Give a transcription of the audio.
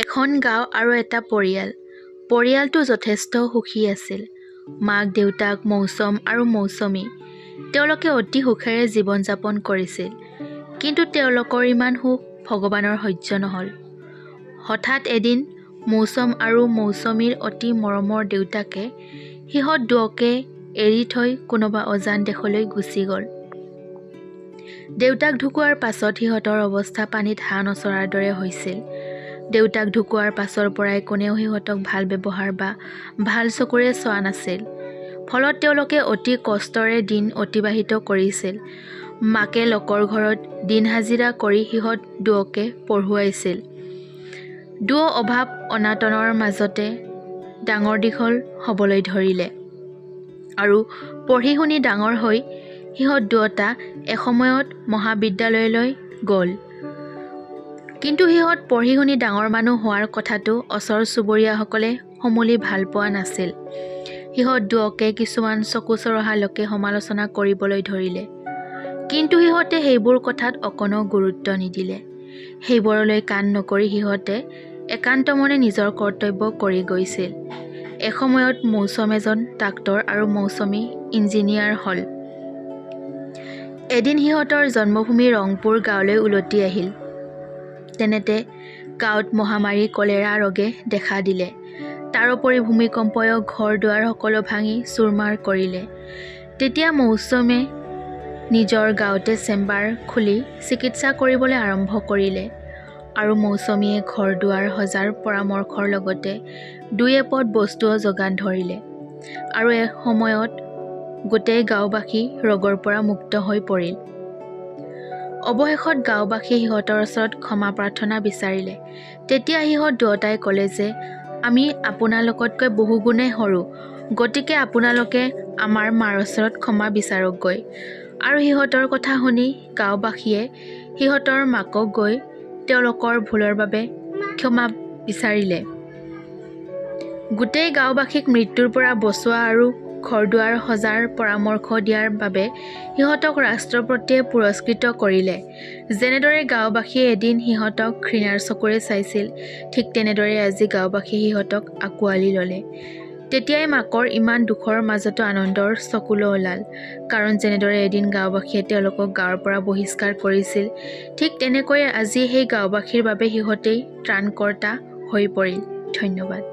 এখন গাঁও আৰু এটা পৰিয়াল। পৰিয়ালটো যথেষ্ট সুখী আছিল। মাক দেউতাক মৌচম আৰু মৌচমী। তেওঁলোকে অতি সুখেৰে জীৱন যাপন কৰিছিল। কিন্তু তেওঁলোকৰ ইমান সুখ ভগৱানৰ সহ্য নহ'ল। হঠাৎ এদিন মৌচম আৰু মৌচমীৰ অতি মৰমৰ দেউতাকে সিহঁত দুয়োকে এৰি থৈ কোনোবা অজান দেশলৈ গুচি গ'ল। দেউতাক ঢুকোৱাৰ পাছত সিহঁতৰ অৱস্থা পানীত হাঁহ নচৰাৰ দৰে হৈছিল। দেউতাক ঢুকোৱাৰ পাছৰ পৰাই কোনেও সিহঁতক ভাল ব্যৱহাৰ বা ভাল চকুৰে চোৱা নাছিল। ফলত তেওঁলোকে অতি কষ্টৰে দিন অতিবাহিত কৰিছিল। মাকে লোকৰ ঘৰত দিন হাজিৰা কৰি সিহঁত দুয়োকে পঢ়ুৱাইছিল। দুয়ো অভাৱ অনাটনৰ মাজতে ডাঙৰ দীঘল হ'বলৈ ধৰিলে। আৰু পঢ়ি শুনি ডাঙৰ হৈ সিহঁত দুয়োটা এসময়ত মহাবিদ্যালয়লৈ গ'ল। কিন্তু সিহঁত পঢ়ি শুনি ডাঙৰ মানুহ হোৱাৰ কথাটো ওচৰ চুবুৰীয়াসকলে সমূলি ভাল পোৱা নাছিল। সিহঁত দুয়োকে কিছুমান চকু চৰহা লোকে সমালোচনা কৰিবলৈ ধৰিলে। কিন্তু সিহঁতে সেইবোৰ কথাত অকণো গুৰুত্ব নিদিলে। সেইবোৰলৈ কাণ নকৰি সিহঁতে একান্ত মনে নিজৰ কৰ্তব্য কৰি গৈছিল। এসময়ত মৌচম এজন ডাক্তৰ আৰু মৌচমী ইঞ্জিনিয়াৰ হ'ল। এদিন সিহঁতৰ জন্মভূমি ৰংপুৰ গাঁৱলৈ উলটি আহিল। তেনেতে গাঁৱত মহামাৰী কলেৰা ৰোগে দেখা দিলে। তাৰোপৰি ভূমিকম্পয়ো ঘৰ দুৱাৰ সকলো ভাঙি চুৰমাৰ কৰিলে। তেতিয়া মৌচমে নিজৰ গাঁৱতে চেম্বাৰ খুলি চিকিৎসা কৰিবলৈ আৰম্ভ কৰিলে। আৰু মৌচমীয়ে ঘৰ দুৱাৰ সজাৰ পৰামৰ্শৰ লগতে দুই এপদ বস্তুও যোগান ধৰিলে। আৰু এসময়ত গোটেই গাঁওবাসী ৰোগৰ পৰা মুক্ত হৈ পৰিল। অৱশেষত গাঁওবাসীয়ে সিহঁতৰ ওচৰত ক্ষমা প্ৰাৰ্থনা বিচাৰিলে। তেতিয়া সিহঁত দুয়োটাই ক'লে যে আমি আপোনালোকতকৈ বহুগুণে সৰু, গতিকে আপোনালোকে আমাৰ মাৰ ওচৰত ক্ষমা বিচাৰকগৈ। আৰু সিহঁতৰ কথা শুনি গাঁওবাসীয়ে সিহঁতৰ মাকক গৈ তেওঁলোকৰ ভুলৰ বাবে ক্ষমা বিচাৰিলে। গোটেই গাঁওবাসীক মৃত্যুৰ পৰা বচোৱা আৰু ঘৰ দুৱাৰ সজাৰ পৰামৰ্শ দিয়াৰ বাবে সিহঁতক ৰাষ্ট্ৰপতিয়ে পুৰস্কৃত কৰিলে। যেনেদৰে গাঁওবাসীয়ে এদিন সিহঁতক ঘৃণাৰ চকুৰে চাইছিল, ঠিক তেনেদৰে আজি গাঁওবাসীয়ে সিহঁতক আঁকোৱালি ল'লে। তেতিয়াই মাকৰ ইমান দুখৰ মাজতো আনন্দৰ চকুলো ওলাল। কাৰণ যেনেদৰে এদিন গাঁওবাসীয়ে তেওঁলোকক গাঁৱৰ পৰা বহিষ্কাৰ কৰিছিল, ঠিক তেনেকৈয়ে আজি সেই গাঁওবাসীৰ বাবে সিহঁতেই ত্ৰাণকৰ্তা হৈ পৰিল। ধন্যবাদ।